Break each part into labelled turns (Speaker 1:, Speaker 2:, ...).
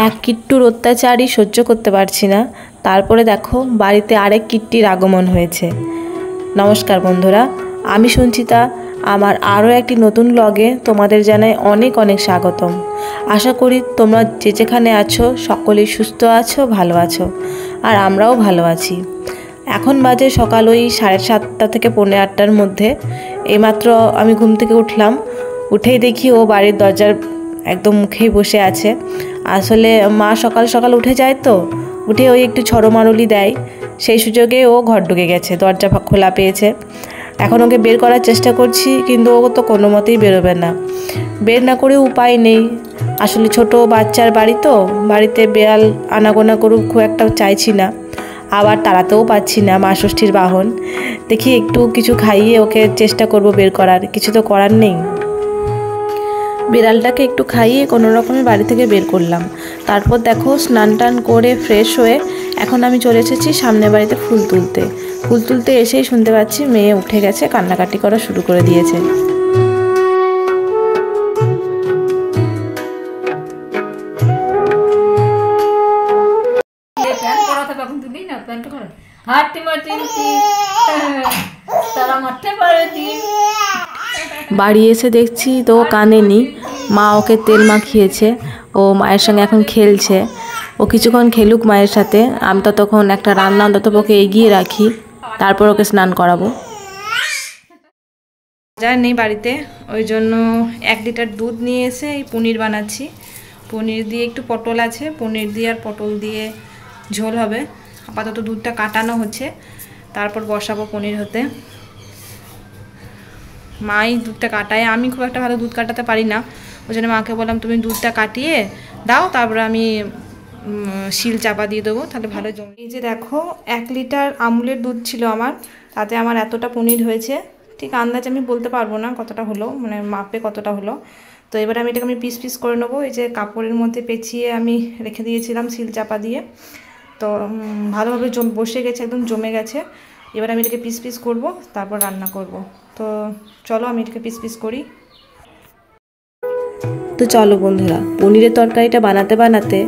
Speaker 1: এক কিট্টুর অত্যাচারই সহ্য করতে পারছি না। তারপরে দেখো বাড়িতে আরেক কিট্টির আগমন হয়েছে। নমস্কার বন্ধুরা, আমি সঞ্চিতা। আমার আরও একটি নতুন ব্লগে তোমাদের জানাই অনেক অনেক স্বাগতম। আশা করি তোমরা যে যেখানে আছো সকলেই সুস্থ আছো, ভালো আছো, আর আমরাও ভালো আছি। এখন বাজে সকাল ওই 7:30 থেকে 8:45-র মধ্যে। এইমাত্র আমি ঘুম থেকে উঠলাম, উঠেই দেখি ও বাড়ির দরজার একদম মুখেই বসে আছে। আসলে মা সকাল সকাল উঠে যায়, তো উঠে ওই একটু ছড়মারুলি দেয়, সেই সুযোগে ও ঘর ঢুকে গেছে, দরজা খোলা পেয়েছে। এখন ওকে বের করার চেষ্টা করছি, কিন্তু ও তো কোনো মতেই বেরোবে না। বের না করে উপায় নেই, আসলে ছোট বাচ্চার বাড়ি তো, বাড়িতে বেড়াল আনাগোনা করুক খুব একটা চাইছি না, আবার তাড়াতেও পাচ্ছি না, মা ষষ্ঠীর বাহন। দেখি একটু কিছু খাইয়ে ওকে চেষ্টা করব বের করার, কিছু তো করার নেই। বিড়ালটাকে একটু খাইয়ে কোনো রকমের বাড়ি থেকে বের করলাম। তারপর দেখো স্নান টান করে ফ্রেশ হয়ে এখন আমি চলে এসেছি সামনের বাড়িতে ফুল তুলতে। ফুল তুলতে এসেই শুনতে পাচ্ছি মেয়ে উঠে গেছে, কান্নাকাটি করা শুরু করে দিয়েছে। বাড়ি এসে দেখছি তো কানেনি, মা ওকে তেল মাখিয়েছে, ও মায়ের সঙ্গে এখন খেলছে। ও কিছুক্ষণ খেলুক মায়ের সাথে, আমি তো তখন একটা রান্না অন্তত ওকে এগিয়ে রাখি, তারপর ওকে স্নান করাবো। বাজার নেই বাড়িতে, ওই জন্য 1 লিটার দুধ নিয়ে এসে এই পনির বানাচ্ছি। পনির দিয়ে একটু পটল আছে, পনির দিয়ে আর পটল দিয়ে ঝোল হবে। আপাতত দুধটা কাটানো হচ্ছে, তারপর বসাবো পনির হতে। মাই দুধটা কাটায়, আমি খুব একটা ভালো দুধ কাটাতে পারি না, ওই জন্য মাকে বললাম তুমি দুধটা কাটিয়ে দাও, তারপরে আমি শিল চাপা দিয়ে দেবো, তাহলে ভালো জমে। এই যে দেখো 1 লিটার আমুলের দুধ ছিল আমার, তাতে আমার এতটা পনির হয়েছে। ঠিক আন্দাজ আমি বলতে পারবো না কতটা হলো, মানে মাপে কতটা হলো। তো এবার আমি এটাকে পিস পিস করে নেবো। এই যে কাপড়ের মধ্যে পেঁচিয়ে আমি রেখে দিয়েছিলাম শিল চাপা দিয়ে, তো ভালোভাবে বসে গেছে, একদম জমে গেছে। এবার আমি এটাকে পিস পিস করবো, তারপর রান্না করব। তো চলো আমি এটাকে পিস পিস করি। তো চলো বন্ধুরা, পনিরের তরকারিটা বানাতে বানাতে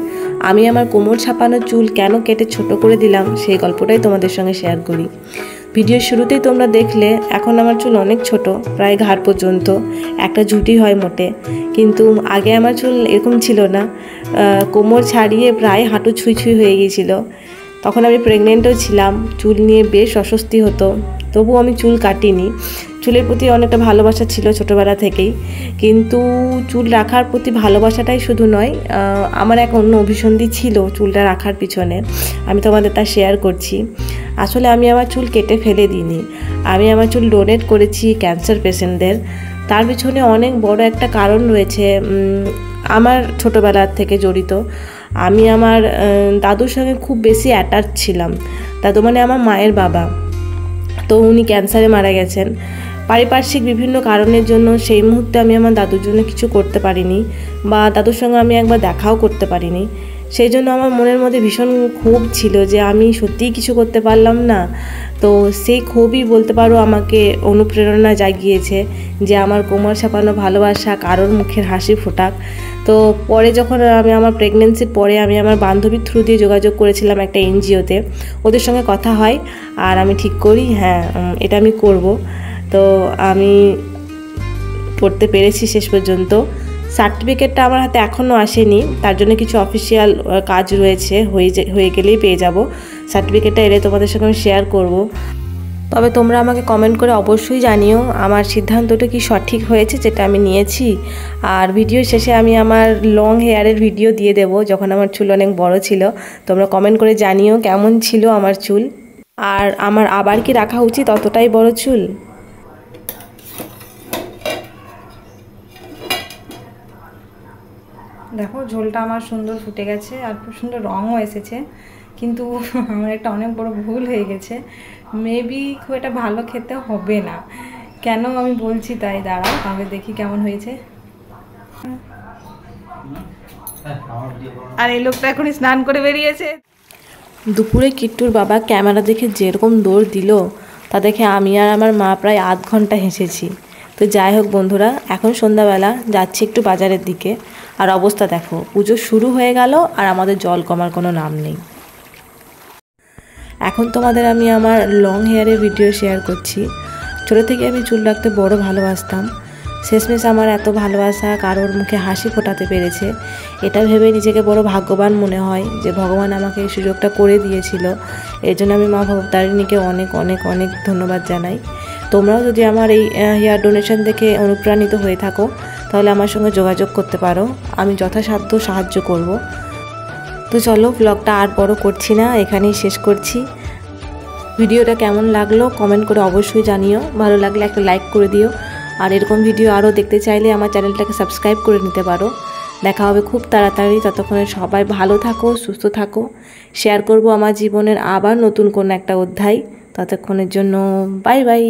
Speaker 1: আমি আমার কোমর ছাপানো চুল কেন কেটে ছোট করে দিলাম সেই গল্পটাই তোমাদের সঙ্গে শেয়ার করি। ভিডিওর শুরুতেই তোমরা দেখলে এখন আমার চুল অনেক ছোট, প্রায় ঘাড় পর্যন্ত, একটা ঝুঁটি হয় মোটে। কিন্তু আগে আমার চুল এরকম ছিল না, কোমর ছাড়িয়ে প্রায় হাঁটু ছুঁই ছুঁই হয়ে গিয়েছিল। তখন আমি প্রেগনেন্টও ছিলাম, চুল নিয়ে বেশ অস্বস্তি হতো, তবুও আমি চুল কাটিনি। চুলের প্রতি অনেকটা ভালোবাসা ছিল ছোটোবেলা থেকেই, কিন্তু চুল রাখার প্রতি ভালোবাসাটাই শুধু নয়, আমার এক অন্য অভিসন্ধি ছিল চুলটা রাখার পিছনে, আমি তোমাদের তা শেয়ার করছি। আসলে আমি আমার চুল কেটে ফেলে দিইনি, আমি আমার চুল ডোনেট করেছি ক্যান্সার পেশেন্টদের। তার পিছনে অনেক বড় একটা কারণ রয়েছে, আমার ছোটোবেলার থেকে জড়িত। আমি আমার দাদুর সঙ্গে খুব বেশি অ্যাটাচ ছিলাম। দাদু মানে আমার মায়ের বাবা, তো উনি ক্যান্সারে মারা গেছেন। পারিপার্শ্বিক বিভিন্ন কারণের জন্য সেই মুহূর্তে আমি আমার দাদুর জন্য কিছু করতে পারিনি, বা দাদুর সঙ্গে আমি একবার দেখাও করতে পারিনি। সেই জন্য আমার মনের মধ্যে ভীষণ ক্ষোভ ছিল যে আমি সত্যিই কিছু করতে পারলাম না। তো সেই ক্ষোভই বলতে পারো আমাকে অনুপ্রেরণা জাগিয়েছে যে আমার কোমর ছাপানো ভালোবাসা কারোর মুখের হাসি ফোটাক। তো পরে যখন আমি আমার প্রেগনেন্সির পরে আমি আমার বান্ধবীর থ্রু দিয়ে যোগাযোগ করেছিলাম একটা এনজিওতে, ওদের সঙ্গে কথা হয় আর আমি ঠিক করি হ্যাঁ এটা আমি করব। তো আমি পড়তে পেরেছি শেষ পর্যন্ত। সার্টিফিকেটটা আমার হাতে এখনও আসেনি, তার জন্য কিছু অফিসিয়াল কাজ রয়েছে, হয়ে গেলেই পেয়ে যাব। সার্টিফিকেটটা এলে তোমাদের সঙ্গে আমি শেয়ার করব। তবে তোমরা আমাকে কমেন্ট করে অবশ্যই জানিও আমার সিদ্ধান্তটা কি সঠিক হয়েছে যেটা আমি নিয়েছি। আর ভিডিও শেষে আমি আমার লং হেয়ারের ভিডিও দিয়ে দেব, যখন আমার চুল অনেক বড় ছিল। তোমরা কমেন্ট করে জানিও কেমন ছিল আমার চুল, আর আমার আবার কি রাখা উচিত অতটাই বড় চুল। দেখো ঝোলটা আমার সুন্দর ফুটে গেছে আর খুব সুন্দর রঙও এসেছে, কিন্তু আমার একটা অনেক বড় ভুল হয়ে গেছে। মেবি খুব একটা ভালো খেতে হবে না, কেন আমি বলছি তাই, দাঁড়াও আগে দেখি কেমন হয়েছে। আর এই লোকটা এখনই স্নান করে বেরিয়েছে। দুপুরে কিট্টুর বাবা ক্যামেরা দেখে যেরকম দৌড় দিল তা দেখে আমি আর আমার মা প্রায় আধ ঘন্টা হেসেছি। তো যাই হোক বন্ধুরা, এখন সন্ধ্যাবেলা যাচ্ছি একটু বাজারের দিকে। আর অবস্থা দেখো, পুজো শুরু হয়ে গেল আর আমাদের জল কমার কোনো নাম নেই। এখন তোমাদের আমি আমার লং হেয়ারের ভিডিও শেয়ার করছি। ছোটো থেকে আমি চুল রাখতে বড় ভালোবাসতাম। শেষমেশ আমার এত ভালোবাসা কারোর মুখে হাসি ফোটাতে পেরেছে, এটা ভেবে নিজেকে বড় ভাগ্যবান মনে হয় যে ভগবান আমাকে এই সুযোগটা করে দিয়েছিল। এর জন্য আমি মা ভবতারিণীকে অনেক অনেক অনেক ধন্যবাদ জানাই। তোমরাও যদি আমার এই হেয়ার ডোনেশন দেখে অনুপ্রাণিত হয়ে থাকো তাহলে আমার সঙ্গে যোগাযোগ করতে পারো, আমি যথাসাধ্য সাহায্য করব। তো চলো, ব্লগটা আর বড় করছি না, এখানেই শেষ করছি। ভিডিওটা কেমন লাগলো কমেন্ট করে অবশ্যই জানিও, ভালো লাগলে একটা লাইক করে দিও। আর এরকম ভিডিও আরও দেখতে চাইলে আমার চ্যানেলটাকে সাবস্ক্রাইব করে নিতে পারো। দেখা হবে খুব তাড়াতাড়ি, ততক্ষণে সবাই ভালো থাকো, সুস্থ থাকো। শেয়ার করব আমার জীবনের আবার নতুন কোনো একটা অধ্যায়। ততক্ষণের জন্য বাই বাই।